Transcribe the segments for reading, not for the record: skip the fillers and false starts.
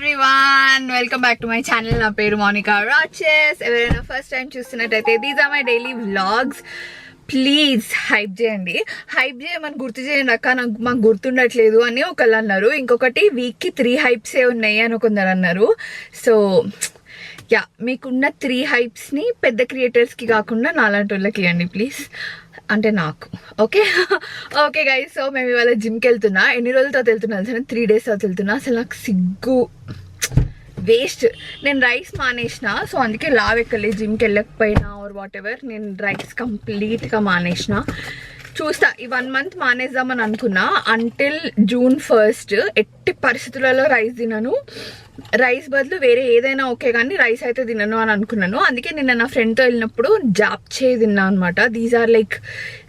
Everyone, welcome back to my channel. నా పేరు మోనికా రాచెస్. ఎవరైనా ఫస్ట్ టైం చూస్తున్నట్టయితే these are my daily vlogs. Please hype చేయండి, హైప్ చేయమని గుర్తు చేయండి అక్క, మాకు గుర్తుండట్లేదు అని ఒకళ్ళు అన్నారు. ఇంకొకటి వీక్కి 3 హైప్సే ఉన్నాయి అని కొందరు అన్నారు. సో యా, మీకున్న 3 హైప్స్ని పెద్ద క్రియేటర్స్కి కాకుండా నాలాంటి వాళ్ళకి ఇవ్వండి ప్లీజ్, అంటే నాకు. ఓకే ఓకే గైస్, సో మేము ఇవాళ జిమ్కి వెళ్తున్నా. ఎన్ని రోజులతో వెళ్తున్నాను సార్? 3 days తర్వాత వెళ్తున్నా. అసలు నాకు సిగ్గు, వేస్ట్. నేను రైస్ మానేసిన, సో అందుకే లావ్ ఎక్కలే. జిమ్కి వెళ్ళకపోయినా ఆర్ వాట్ ఎవర్, నేను రైస్ కంప్లీట్గా మానేసిన. చూస్తా, ఈ 1 month మానేద్దామని అనుకున్నా. అంటిల్ June 1st ఎట్టి పరిస్థితులలో రైస్ తినను. రైస్ బదులు వేరే ఏదైనా ఓకే కానీ రైస్ అయితే తినను అని అనుకున్నాను. అందుకే నిన్న నా ఫ్రెండ్తో వెళ్ళినప్పుడు జాప్చే తిన్నా అనమాట. These are like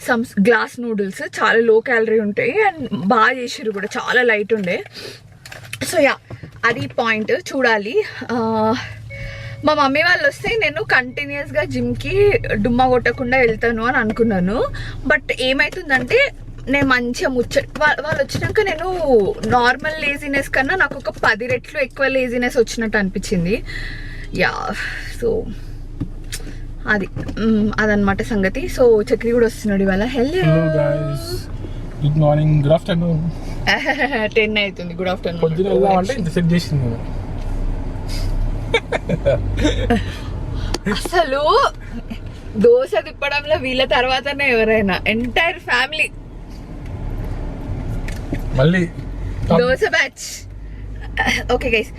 some glass noodles, చాలా లో క్యాలరీ ఉంటాయి అండ్ బాగా చేసారు కూడా, చాలా లైట్ ఉండే. సో యా, అది పాయింట్. చూడాలి. మా మమ్మీ వాళ్ళు వస్తే నేను కంటిన్యూస్గా జిమ్కి డుమ్మా కొట్టకుండా వెళ్తాను అని అనుకున్నాను. బట్ ఏమవుతుందంటే, నేను మంచిగా వాళ్ళు వచ్చినాక నేను నార్మల్ లేజినెస్ కన్నా నాకు ఒక 10 రెట్లు ఎక్కువ లేజినెస్ వచ్చినట్టు అనిపించింది. యా, సో అదనమాట సంగతి. సో చక్రి కూడా వస్తున్నాడు ఇవాళ. Hello good morning, good afternoon. 10 అవుతుంది. Good afternoon. అసలు దోశ తిప్పడంలో వీళ్ళ తర్వాతనే ఎవరైనా, ఎంటైర్ ఫ్యామిలీ మళ్ళీ దోశ బ్యాచ్. ఓకే గైస్,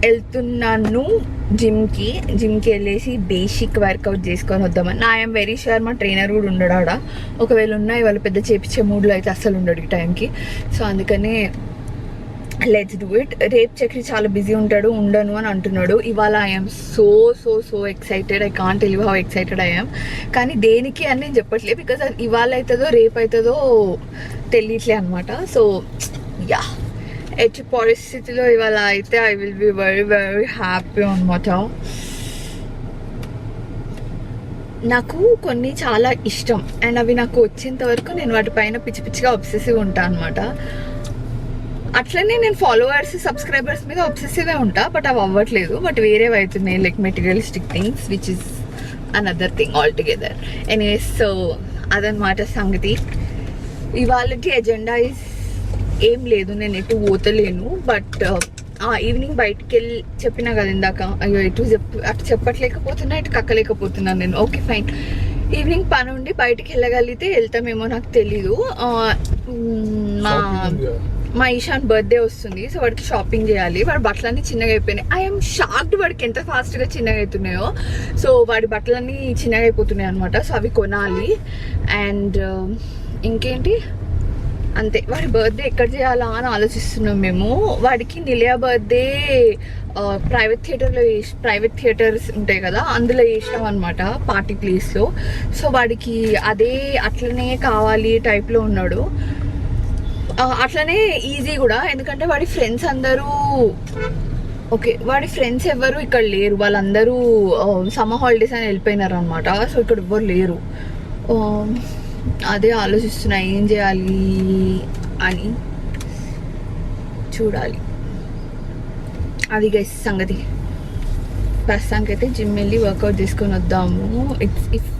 వెళ్తున్నాను జిమ్కి వెళ్ళేసి బేసిక్ వర్కౌట్ చేసుకొని వద్దామని. నా ఐఎమ్ వెరీ షూర్ మా ట్రైనర్ కూడా ఉండడు ఆడ. ఒకవేళ ఉన్నాయి వాళ్ళు పెద్ద చేపించే మూడ్లో అయితే అస్సలు ఉండడు ఈ టైంకి. సో అందుకనే లెట్స్ డూ ఇట్. రేపు చక్రి చాలా బిజీ ఉంటాడు, ఉండను అని అంటున్నాడు. ఇవాళ I'm so excited. I can't tell you how excited I am. కానీ దేనికి అని నేను చెప్పట్లేదు, బికాజ్ అది ఇవాళ అవుతుందో రేపు అవుతుందో తెలియట్లే అనమాట. సో యా, ఎట్టి పరిస్థితిలో ఇవాళ అయితే I will be very very happy అనమాట. నాకు కొన్ని చాలా ఇష్టం అండ్ అవి నాకు వచ్చేంత వరకు నేను వాటిపైన పిచ్చి పిచ్చిగా అబ్సెసివ్ ఉంటాను అనమాట. అట్లనే నేను ఫాలోవర్స్ సబ్స్క్రైబర్స్ మీద అబ్సెసివే ఉంటా, బట్ అవి అవ్వట్లేదు. బట్ వేరేవి అవుతున్నాయి, like materialistic things, which is another thing all together. Anyways, so అదనమాట సంగతి. ఇవాళకి ఎజెండా ఇస్ ఏం లేదు, నేను ఎటు పోతలేను. బట్ ఈవినింగ్ బయటికి వెళ్ళి చెప్పినా కదా ఇందాక, అయ్యో అటు చెప్పట్లేకపోతున్నా, ఇటు కక్కలేకపోతున్నాను నేను. ఓకే ఫైన్, ఈవినింగ్ పని ఉండి బయటికి వెళ్ళగలిగితే వెళ్తామేమో, నాకు తెలీదు. మా ఈశాన్ బర్త్డే వస్తుంది, సో వాడికి షాపింగ్ చేయాలి. వాడి బట్టలన్నీ చిన్నగా అయిపోయినాయి. ఐఎమ్ షాక్డ్ వాడికి ఎంత ఫాస్ట్గా చిన్నగా అవుతున్నాయో. సో వాడి బట్టలన్నీ చిన్నగా అయిపోతున్నాయి అనమాట. సో అవి కొనాలి. అండ్ ఇంకేంటి, అంతే. వాడి బర్త్డే ఎక్కడ చేయాలా అని ఆలోచిస్తున్నాం మేము. వాడికి నిలయ బర్త్డే ప్రైవేట్ థియేటర్స్ ఉంటాయి కదా, అందులో చేసినాం అనమాట, పార్టీ ప్లేస్లో. సో వాడికి అదే అట్లనే కావాలి టైప్లో ఉన్నాడు. అట్లనే ఈజీ కూడా, ఎందుకంటే వాడి ఫ్రెండ్స్ అందరూ వాడి ఫ్రెండ్స్ ఎవరు ఇక్కడ లేరు. వాళ్ళందరూ సమ్మర్ హాలిడేస్ అని వెళ్ళిపోయినారు అనమాట. సో ఇక్కడ ఎవ్వరు లేరు. అదే ఆలోచిస్తున్నా ఏం చేయాలి అని. చూడాలి. అది గైస్ సంగతి. ప్రస్తుతానికి అయితే జిమ్ వెళ్ళి వర్కౌట్ చేసుకొని వద్దాము. ఇఫ్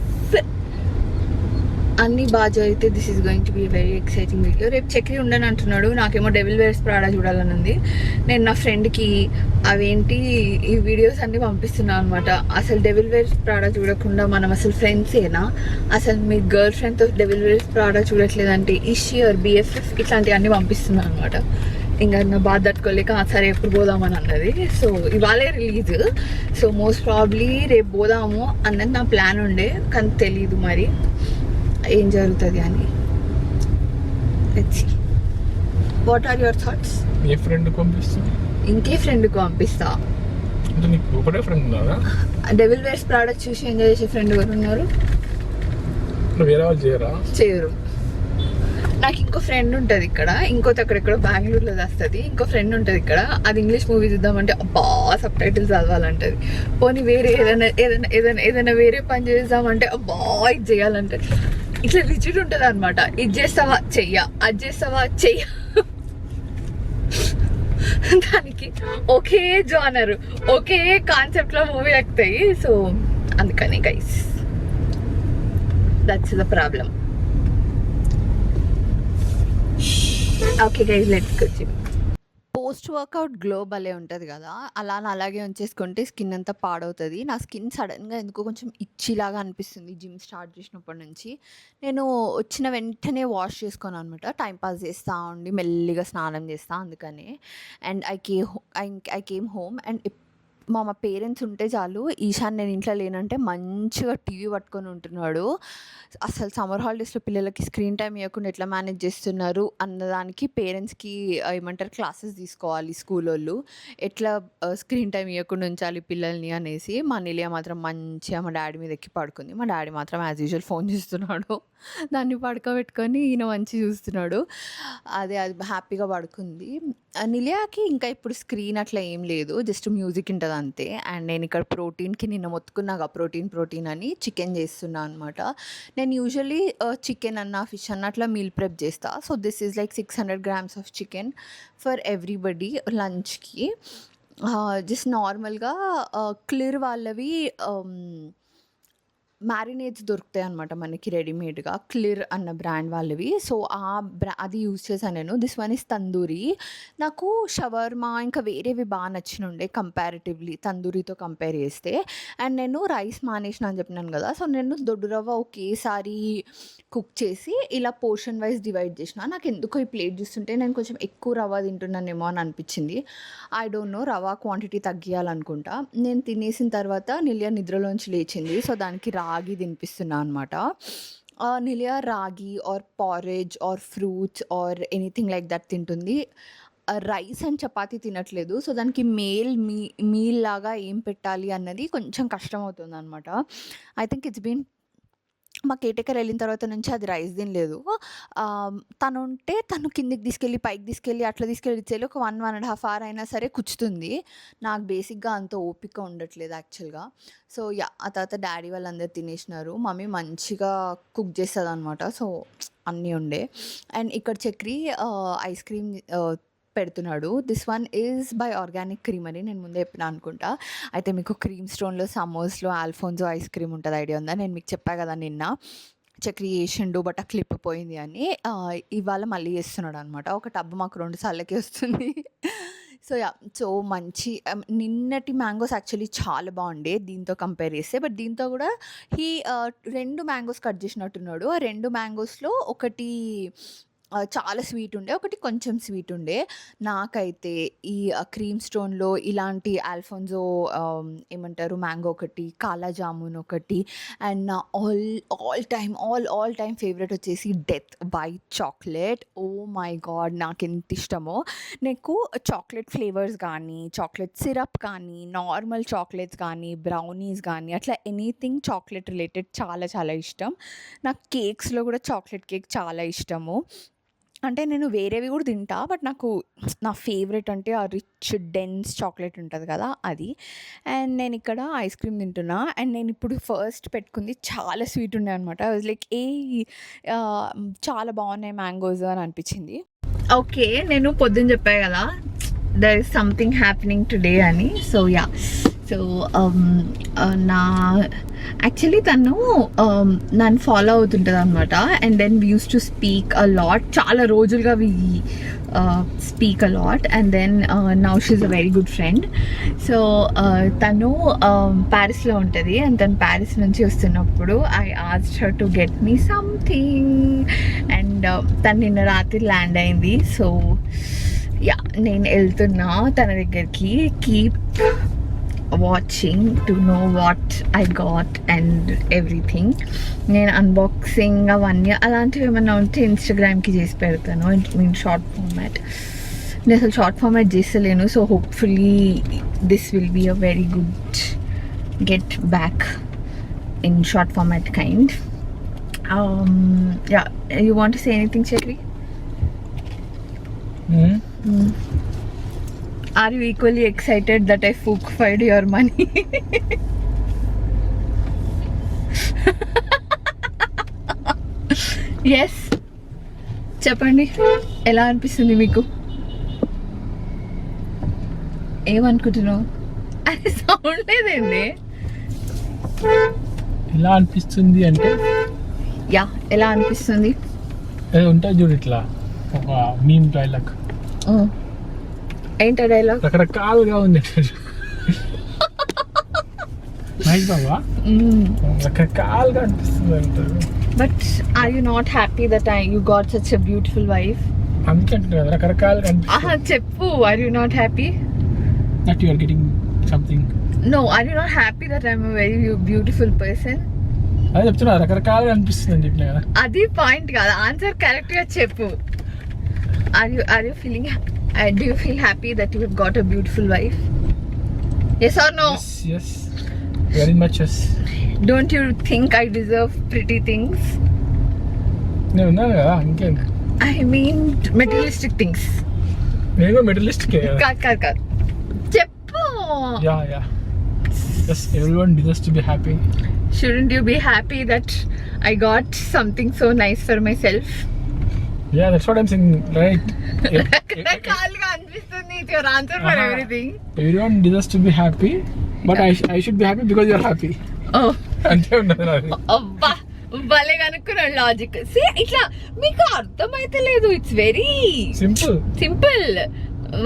అన్నీ బాగా అయితే this is going to be very exciting video. రేపు చక్రి ఉండని అంటున్నాడు, నాకేమో డెవిల్ వేర్స్ ప్రాడా చూడాలని ఉంది. నేను నా ఫ్రెండ్కి అవేంటి ఈ వీడియోస్ అన్నీ పంపిస్తున్నాను అనమాట. అసలు డెవిల్ వేర్స్ ప్రాడా చూడకుండా మనం అసలు ఫ్రెండ్సేనా? అసలు మీ గర్ల్ ఫ్రెండ్తో డెవిల్ వేర్స్ ప్రాడా చూడట్లేదంటే ఇషి ఆర్ BFF ఇట్లాంటివన్నీ పంపిస్తున్నాను అనమాట. ఇంకా నా బాధ తట్టుకోలేక సరే ఎప్పుడు పోదామని అన్నది. సో ఇవాళే రిలీజ్, సో మోస్ట్ ప్రాబ్లీ రేపు పోదాము అన్నది నా ప్లాన్ ఉండే, కానీ తెలీదు మరి ఏం జరుగుతుంది అని. What are your thoughts? ఏ ఫ్రెండ్ పంపిస్తా? ఇంకే ఫ్రెండ్కి పంపిస్తా. ఒకటే ఫ్రెండ్ ఉన్నారా? డెవిల్ వేర్స్ ప్రోడక్ట్ చూసి ఎంజాయ్ చేసే ఫ్రెండ్ ఎవరు ఉన్నారు? వేరే వాళ్ళు చేయరు. నాకు ఇంకో ఫ్రెండ్ ఉంటుంది ఇక్కడ, ఇంకోటి అక్కడెక్కడ బెంగళూరులో వస్తుంది. ఇంకో ఫ్రెండ్ ఉంటుంది ఇక్కడ, అది ఇంగ్లీష్ మూవీ చూద్దామంటే అబ్బా సబ్ టైటిల్స్ చదవాలంటది. పోనీ వేరే ఏదైనా వేరే పని చేద్దామంటే అబ్బా ఇది చేయాలంటే ఇట్లా రిజిడ్ ఉంటుంది అనమాట. ఇది చేస్తావా చెయ్య, అది చేస్తావా చెయ్య. దానికి ఒకే జానర్ ఒకే కాన్సెప్ట్లో మూవీ ఎక్కుతాయి. సో అందుకని guys that's the problem. Okay guys let's go gym. Post workout glow భలే ఉంటుంది కదా, అలాగే ఉంచేసుకుంటే స్కిన్ అంతా పాడవుతుంది. నా స్కిన్ సడన్గా ఎందుకో కొంచెం ఇచ్చిలాగా అనిపిస్తుంది జిమ్ స్టార్ట్ చేసినప్పటి నుంచి. నేను వచ్చిన వెంటనే వాష్ చేసుకోను అనమాట, టైంపాస్ చేస్తూ ఉండి మెల్లిగా స్నానం చేస్తా అందుకని. And I came home and మా పేరెంట్స్ ఉంటే చాలు, ఈశాన్ నేను ఇంట్లో లేనంటే మంచిగా టీవీ పట్టుకొని ఉంటున్నాడు. అసలు సమ్మర్ హాలిడేస్లో పిల్లలకి స్క్రీన్ టైం ఇవ్వకుండా ఎట్లా మేనేజ్ చేస్తున్నారు అన్నదానికి పేరెంట్స్కి ఏమంటారు క్లాసెస్ తీసుకోవాలి స్కూల్ వాళ్ళు, ఎట్లా స్క్రీన్ టైం ఇవ్వకుండా ఉంచాలి పిల్లల్ని అనేసి. మా నిలియా మాత్రం మంచిగా మా డాడీ మీద ఎక్కి పడుకుంది. మా డాడీ మాత్రం యాజ్ యూజువల్ ఫోన్ చూస్తున్నాడు, దాన్ని పడుకోబెట్టుకొని ఈయన మంచి చూస్తున్నాడు. అది హ్యాపీగా పడుకుంది. నిలియాకి ఇంకా ఇప్పుడు స్క్రీన్ అట్లా ఏం లేదు, జస్ట్ మ్యూజిక్ ఉంటుంది అంతే. అండ్ నేను ఇక్కడ ప్రోటీన్కి నిన్న మొత్తుకున్నాగా ప్రోటీన్ అని చికెన్ చేస్తున్నా అనమాట. నేను యూజువల్లీ చికెన్ అన్న ఫిష్ అన్న అట్లా మీల్ ప్రెప్ చేస్తా. So this is like 600 grams of chicken for everybody లంచ్కి. జస్ట్ నార్మల్గా క్లియర్ వాళ్ళవి మ్యారినేట్స్ దొరుకుతాయి అనమాట మనకి రెడీమేడ్గా, క్లియర్ అన్న బ్రాండ్ వాళ్ళవి. సో అది యూజ్ చేశాను నేను. This one is tandoori. నాకు షవర్మా ఇంకా వేరేవి బాగా నచ్చినుండే కంపారిటివ్లీ తందూరితో కంపేర్ చేస్తే. అండ్ నేను రైస్ మానేసిన అని చెప్పినాను కదా, సో నేను దొడ్డు రవ్వ ఒకేసారి కుక్ చేసి ఇలా పోర్షన్ వైజ్ డివైడ్ చేసిన. నాకు ఎందుకో ఈ ప్లేట్ చూస్తుంటే నేను కొంచెం ఎక్కువ రవ్వ తింటున్నానేమో అని అనిపించింది. ఐ డోంట్ నో, రవ్వ క్వాంటిటీ తగ్గియాలనుకుంటా. నేను తినేసిన తర్వాత నిలియా నిద్రలోంచి లేచింది, సో దానికి రాగి తినిపిస్తున్నా అనమాట. నిలియా రాగి or porridge or fruits or anything like that తింటుంది. రైస్ అండ్ చపాతీ తినట్లేదు. సో దానికి మీల్ లాగా ఏం పెట్టాలి అన్నది కొంచెం కష్టం అవుతుంది అనమాట. ఐ థింక్ ఇట్స్ బీన్ మా కేటేకర్ వెళ్ళిన తర్వాత నుంచి అది రైస్ తినలేదు. తను కిందికి తీసుకెళ్ళి పైకి తీసుకెళ్ళి అట్లా తీసుకెళ్ళి ఇచ్చేది ఒక 1.5 hour అయినా సరే కూర్చుతుంది. నాకు బేసిక్గా అంత ఓపిక ఉండట్లేదు యాక్చువల్గా. సో ఆ తర్వాత డాడీ వాళ్ళందరూ తినేసినారు. మమ్మీ మంచిగా కుక్ చేస్తుంది అనమాట, సో అన్నీ ఉండే. అండ్ ఇక్కడ చక్రి ఐస్ క్రీమ్ పెడుతున్నాడు. This one is by organic creamery, నేను ముందే చెప్పిన అనుకుంటా. అయితే మీకు క్రీమ్ స్టోన్లో సమోస్లో ఆల్ఫోన్జో ఐస్ క్రీమ్ ఉంటుంది, ఐడియా ఉందా? నేను మీకు చెప్పా కదా నిన్న చక్రి చేసిండు బట్ ఆ క్లిప్ పోయింది అని. ఇవాళ మళ్ళీ చేస్తున్నాడు అనమాట. ఒక టబ్ మాకు 2 సార్లకి వస్తుంది. సో మంచి నిన్నటి మ్యాంగోస్ యాక్చువల్లీ చాలా బాగుండే దీంతో కంపేర్ చేస్తే. బట్ దీంతో కూడా 2 మ్యాంగోస్ కట్ చేసినట్టున్నాడు. ఆ 2 మ్యాంగోస్లో ఒకటి చాలా స్వీట్ ఉండే, ఒకటి కొంచెం స్వీట్ ఉండే. నాకైతే ఈ క్రీమ్ స్టోన్లో ఇలాంటి ఆల్ఫోన్జో ఏమంటారు మ్యాంగో ఒకటి, కాలా జామున్ ఒకటి, అండ్ నా ఆల్ టైమ్ ఫేవరెట్ వచ్చేసి death by chocolate. Oh my god, నాకు ఎంత ఇష్టమో. నాకు చాక్లెట్ ఫ్లేవర్స్ కానీ, చాక్లెట్ సిరప్ కానీ, నార్మల్ చాక్లెట్స్ కానీ, బ్రౌనీస్ కానీ అట్లా ఎనీథింగ్ చాక్లెట్ రిలేటెడ్ చాలా చాలా ఇష్టం. నాకు కేక్స్లో కూడా చాక్లెట్ కేక్ చాలా ఇష్టము. అంటే నేను వేరేవి కూడా తింటా, బట్ నాకు నా ఫేవరెట్ అంటే ఆ రిచ్ డెన్స్ చాక్లెట్ ఉంటుంది కదా అది. అండ్ నేను ఇక్కడ ఐస్ క్రీమ్ తింటున్నా. అండ్ నేను ఇప్పుడు ఫస్ట్ పెట్టుకుంది చాలా స్వీట్ ఉండే అనమాట. ఐ వాజ్ లైక్ చాలా బాగున్నాయి మ్యాంగోస్ అని అనిపించింది. ఓకే, నేను పొద్దున్న చెప్పా కదా there is something happening today అని. సో నా యాక్చువల్లీ తను నన్ను ఫాలో అవుతుంటుంది అనమాట. And then we use to speak a lot, చాలా రోజులుగా we speak a lot. And then now she is a very good friend. So తను ప్యారిస్లో ఉంటుంది. అండ్ తను ప్యారిస్ నుంచి వస్తున్నప్పుడు I asked her to get me something. And తను నిన్న రాత్రి ల్యాండ్ అయింది. సో నేను వెళ్తున్నా తన దగ్గరికి. Keep watching to know what I got and everything. నేను అన్బాక్సింగ్ అవన్నీ అలాంటివి ఏమైనా ఉంటే ఇన్స్టాగ్రామ్కి చేసి పెడతాను, మీన్ షార్ట్ ఫార్మాట్. నేను అసలు షార్ట్ ఫార్మాట్ చేస్తలేను. So hopefully this will be a very good get back in short format kind. You want to say anything, Chakri? Are you equally excited that I fookfied your money? Yes. చెప్పండి, ఎలా అనిపిస్తుంది మీకు? ఏమనుకుంటున్నావు? అది sound లేదండి. ఎలా అనిపిస్తుంది అంటే యా, ఎలా అనిపిస్తుంది? అది ఉంటుంది చూడు ఇట్లా ఒక మీమ్ డైలాగ్, ఏంటో డైలాగ్? రకరకాలుగా ఉంది మహేష్ బాబా, రకరకాలుగా అనిపిస్తుంది అంటారు. But are you not happy that you got such a beautiful wife? అందుకే అంటున్నారు కదా, రకరకాలుగా అనిపిస్తుంది. చెప్పు, are you not happy that you are getting something? No, are you not happy that I'm a very beautiful person? అదే చెప్తున్నా, రకరకాలుగా అనిపిస్తుంది అని చెప్పిన కదా. అది పాయింట్ కాదు, ఆన్సర్ కరెక్ట్ గా చెప్పు. Are you feeling, do you feel happy that you have got a beautiful wife? Yes or no? Yes, very much yes. Don't you think I deserve pretty things? నేను ఉన్నాను కదా, ఇంకేం. I mean materialistic things. నేను మెటలిస్ట్కే కదా. కాదు చెప్పు. Yeah. Yes, everyone deserves to be happy. Shouldn't you be happy that I got something so nice for myself? Yeah, that's what I'm saying, right? రకరకాలుగా అనిపిస్తుంది. It's your answer for everything. Everyone deserves to be happy, but I should be happy because you're happy. Oh. అంతే ఉన్నది నాది. అబ్బా, భలే కనుక్కున్నాడు logic. ఇట్లా మీకు అర్థమైతే లేదు. It's very simple.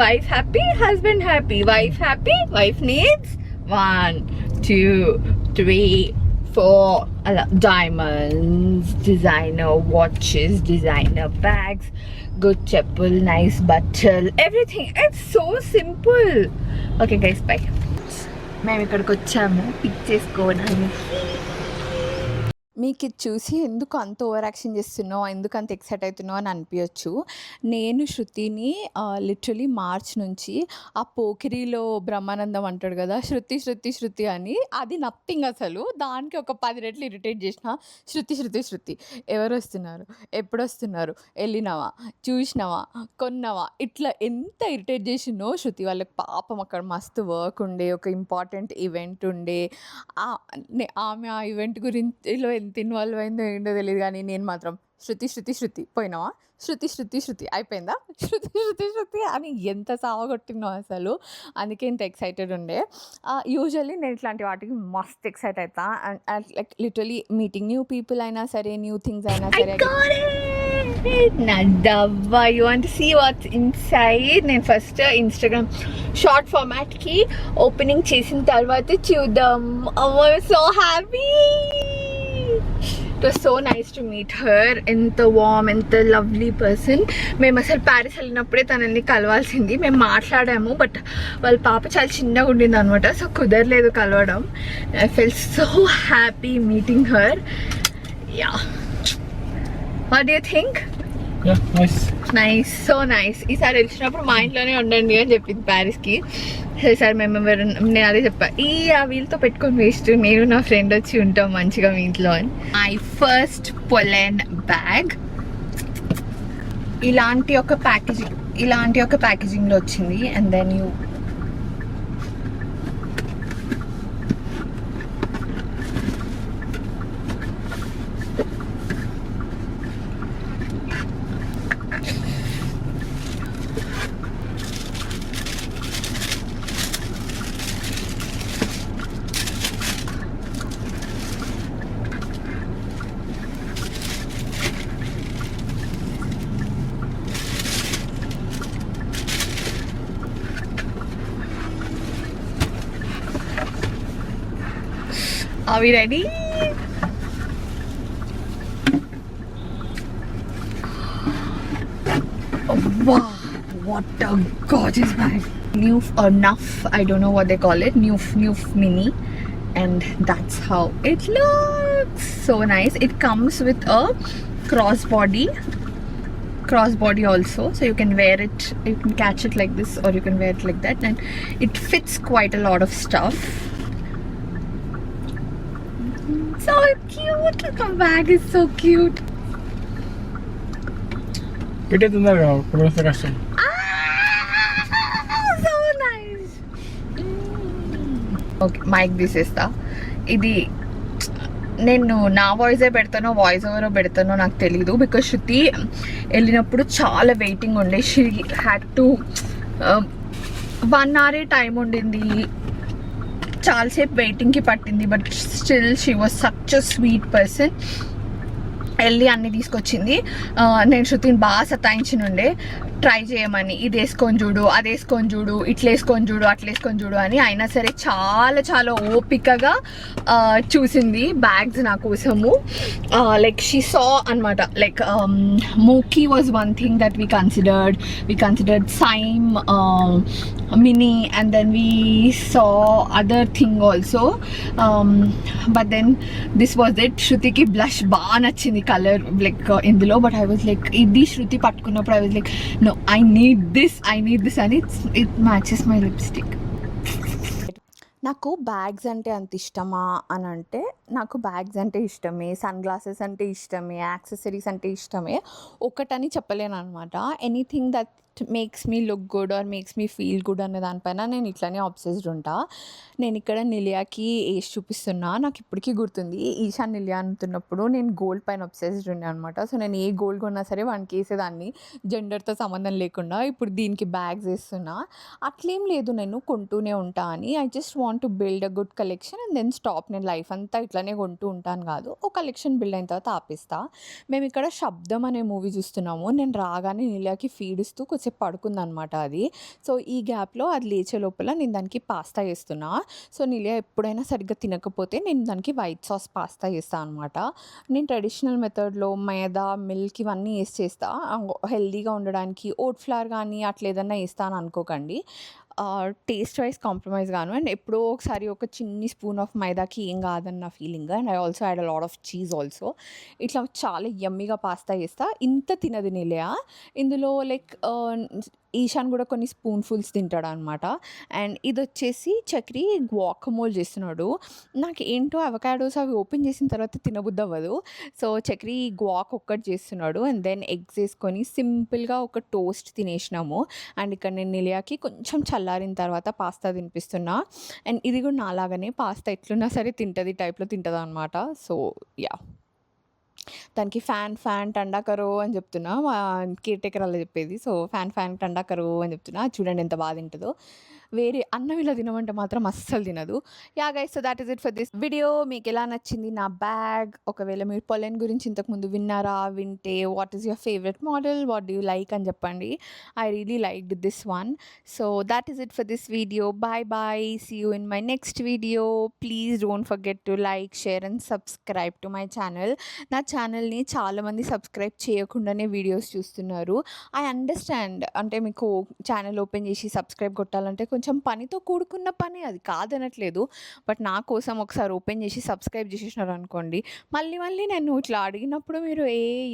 Wife happy, husband happy. Wife happy, wife needs 1 2 3 4 అలా diamonds, designer watches, designer bags, good చెప్పుల్, నైస్ బట్టల్, everything. It's so simple. Okay guys, bye. మేము ఇక్కడికి వచ్చాము పిక్ చేసుకోవడానికి. మీకు ఇది చూసి ఎందుకు అంత ఓవర్ యాక్షన్ చేస్తున్నావు, ఎందుకు అంత ఎక్సైట్ అవుతున్నావు అని అనిపించచ్చు. నేను శృతిని లిటరలీ మార్చ్ నుంచి ఆ పోకిరిలో బ్రహ్మానందం అంటాడు కదా, శృతి అని, అది నథింగ్ అసలు. దానికి ఒక 10 రెట్లు ఇరిటేట్ చేసిన. శృతి ఎవరు వస్తున్నారు, ఎప్పుడు వస్తున్నారు, వెళ్ళినావా, చూసినావా, కొన్నావా, ఇట్లా ఎంత ఇరిటేట్ చేసినో. శృతి వాళ్ళకి పాపం అక్కడ మస్తు వర్క్ ఉండే, ఒక ఇంపార్టెంట్ ఈవెంట్ ఉండే. ఆమె ఆ ఈవెంట్ గురించిలో ఎంత ఇన్వాల్వ్ అయిందో ఏంటో తెలియదు, కానీ నేను మాత్రం శృతి పోయినావా, శృతి అయిపోయిందా, శృతి అని ఎంత సావగొట్టినో అసలు. అందుకే ఇంత ఎక్సైటెడ్ ఉండే. యూజువల్లీ నేను ఇట్లాంటి వాటికి మస్త్ ఎక్సైట్ అవుతా. And like literally meeting new people అయినా సరే, న్యూ థింగ్స్ అయినా సరే. నడవ్వా, you want to see what's inside? నేను ఫస్ట్ ఇన్స్టాగ్రామ్ షార్ట్ ఫార్మాట్కి ఓపెనింగ్ చేసిన తర్వాత చూద్దాం. I was so happy. It was so nice to meet her. ఎంత వార్మ్, ఎంత లవ్లీ పర్సన్. మేము అసలు ప్యారిస్ వెళ్ళినప్పుడే తనని కలవాల్సింది. మేము మాట్లాడాము, బట్ వాళ్ళ పాప చాలా చిన్నగా ఉండింది అనమాట, సో కుదరలేదు కలవడం. I fell so happy meeting her. Yeah, what do you think? Nice, so nice. ఈసారి వచ్చినప్పుడు మా ఇంట్లోనే ఉండండి అని చెప్పింది ప్యారిస్కి. సార్ మేము నేను అదే చెప్పా, ఆ వీళ్ళతో పెట్టుకొని వేస్ట్, నేను నా ఫ్రెండ్ వచ్చి ఉంటాం మంచిగా మీ ఇంట్లో అని. మై ఫస్ట్ పొలాండ్ బ్యాగ్ ఇలాంటి ఒక ప్యాకేజింగ్లో వచ్చింది. And then you Are we ready? Oh, wow, what a gorgeous bag. Newf or Nuff, I don't know what they call it. Newf Mini. And that's how it looks. So nice. It comes with a crossbody also, so you can wear it, you can catch it like this or you can wear it like that, and it fits quite a lot of stuff. So cute. The bag is so cute. పెట్టేస్తున్నారు కదా కష్టం. So nice. Okay, mic తీసేస్తా. ఇది నేను నా వాయిసే పెడతానో voice over పెడతానో నాకు తెలీదు, because శృతి వెళ్ళినప్పుడు చాలా వెయిటింగ్ ఉండే. She had to 1 hour time ఉండింది, చాలాసేపు వెయిటింగ్కి పట్టింది, but still she was such a sweet person. వెళ్ళి అన్నీ తీసుకొచ్చింది. నేను శృతిని బాగా సతాయించినుండే ట్రై చేయమని, ఇది వేసుకొని చూడు, అది వేసుకొని చూడు, ఇట్లా వేసుకొని చూడు, అట్లా వేసుకొని చూడు అని. అయినా సరే చాలా చాలా ఓపికగా చూసింది బ్యాగ్స్ నా కోసము. లైక్ షీ సా అనమాట, like Mookie was one thing that we considered same, mini, and then we saw other thing also, but then this was it. శృతికి బ్లష్ బాగా నచ్చింది కలర్ లైక్ ఇందులో, బట్ ఐ వాజ్ లైక్, ఇది శృతి పట్టుకున్నప్పుడు I was like no, I need this అని. It matches my lipstick. నాకు bags అంటే అంత ఇష్టమా అని అంటే, నాకు బ్యాగ్స్ అంటే ఇష్టమే, సన్ గ్లాసెస్ అంటే ఇష్టమే, యాక్సెసరీస్ అంటే ఇష్టమే, ఒకటని చెప్పలేను అనమాట. Anything that makes me look good or makes me feel good అనే దానిపైన నేను ఇట్లానే ఆబ్సెస్డ్ ఉంటా. నేను ఇక్కడ నిలియాకి వేసి చూపిస్తున్నా, నాకు ఇప్పటికీ గుర్తుంది. ఈశాన్ నిలియా అంటున్నప్పుడు నేను గోల్డ్ పైన ఆబ్సెస్డ్ ఉండే అనమాట. సో నేను ఏ గోల్డ్ కొన్నా సరే వానికి వేసేదాన్ని, జెండర్తో సంబంధం లేకుండా. ఇప్పుడు దీనికి బ్యాగ్స్ వేస్తున్నా, అట్లేం లేదు నేను కొంటూనే ఉంటా అని. I just want to build a good collection and then stop. నేను లైఫ్ అంతా ఇట్లానే కొంటూ ఉంటాను కాదు, ఒక కలెక్షన్ బిల్డ్ అయిన తర్వాత ఆపేస్తా. మేము ఇక్కడ శబ్దం అనే మూవీ చూస్తున్నాము. నేను రాగానే నిలియాకి ఫీడ్ ఇస్తూ కొంచెం పడుకుందనమాట అది. సో ఈ గ్యాప్లో అది లేచే లోపల నేను దానికి పాస్తా చేస్తున్నా. సో నిలియా ఎప్పుడైనా సరిగ్గా తినకపోతే నేను దానికి వైట్ సాస్ పాస్తా చేస్తాను అనమాట. నేను ట్రెడిషనల్ మెథడ్లో మైదా, మిల్క్ ఇవన్నీ వేసి చేస్తా, హెల్దీగా ఉండడానికి. ఓట్ ఫ్లవర్ కానీ అట్లా ఏదన్నా వేస్తాను అనుకోకండి, టేస్ట్ వైజ్ కాంప్రమైజ్ గాను. అండ్ ఎప్పుడో ఒకసారి ఒక చిన్ని స్పూన్ ఆఫ్ మైదాకి ఏం కాదన్న feeling. And I also add a lot of cheese also. ఇట్లా చాలా యమ్మీగా పాస్తా చేస్తా. ఇంత తినది నిలియా. ఇందులో లైక్ ఈశాన్ కూడా కొన్ని స్పూన్ఫుల్స్ తింటాడు అనమాట. అండ్ ఇది వచ్చేసి చక్రి గ్వాకమోల్ చేస్తున్నాడు. నాకు ఏంటో అవకాడోస్ అవి ఓపెన్ చేసిన తర్వాత తినబుద్ధి అవ్వదు. సో చక్రి గ్వాక్ ఒక్కటి చేస్తున్నాడు, అండ్ దెన్ ఎగ్స్ వేసుకొని సింపుల్గా ఒక టోస్ట్ తినేసినాము. అండ్ ఇక్కడ నేను నిలియాకి కొంచెం చల్లారిన తర్వాత పాస్తా తినిపిస్తున్నా. అండ్ ఇది కూడా నాలాగానే పాస్తా ఎట్లున్నా సరే తింటుంది టైప్లో తింటుంది అనమాట. సో యా, దానికి ఫ్యాన్ టండా కరో అని చెప్తున్నా, మా కేర్ టేకర్ అలా చెప్పేది. సో ఫ్యాన్ టండా కరో అని చెప్తున్నా. చూడండి ఎంత బాగా తింటుందో. వేరే అన్నం ఇలా తినమంటే మాత్రం అస్సలు తినదు. Yeah guys, so that is it for this video. మీకు ఎలా నచ్చింది నా బ్యాగ్? ఒకవేళ మీరు పొలెన్ గురించి ఇంతకుముందు విన్నారా, వింటే what is your favourite model, what do you like అని చెప్పండి. I really liked this one. So that is it for this video. Bye, see you in my next video. Please don't forget to like, share and subscribe to my channel. నా ఛానల్ని చాలామంది subscribe చేయకుండానే videos చూస్తున్నారు. I understand, అంటే మీకు channel open చేసి subscribe కొట్టాలంటే కొంచెం పనితో కూడుకున్న పని, అది కాదనట్లేదు. బట్ నా కోసం ఒకసారి ఓపెన్ చేసి సబ్స్క్రైబ్ చేసేసినారు అనుకోండి, మళ్ళీ నేను ఇట్లా అడిగినప్పుడు మీరు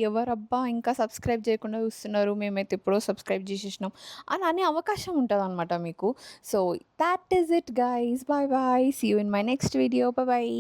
ఎవరబ్బా ఇంకా సబ్స్క్రైబ్ చేయకుండా చూస్తున్నారు, మేమైతే ఎప్పుడో సబ్స్క్రైబ్ చేసేసినాం అని అనే అవకాశం ఉంటుంది అనమాట మీకు. So that is it guys. Bye, see you in my next video. Bye.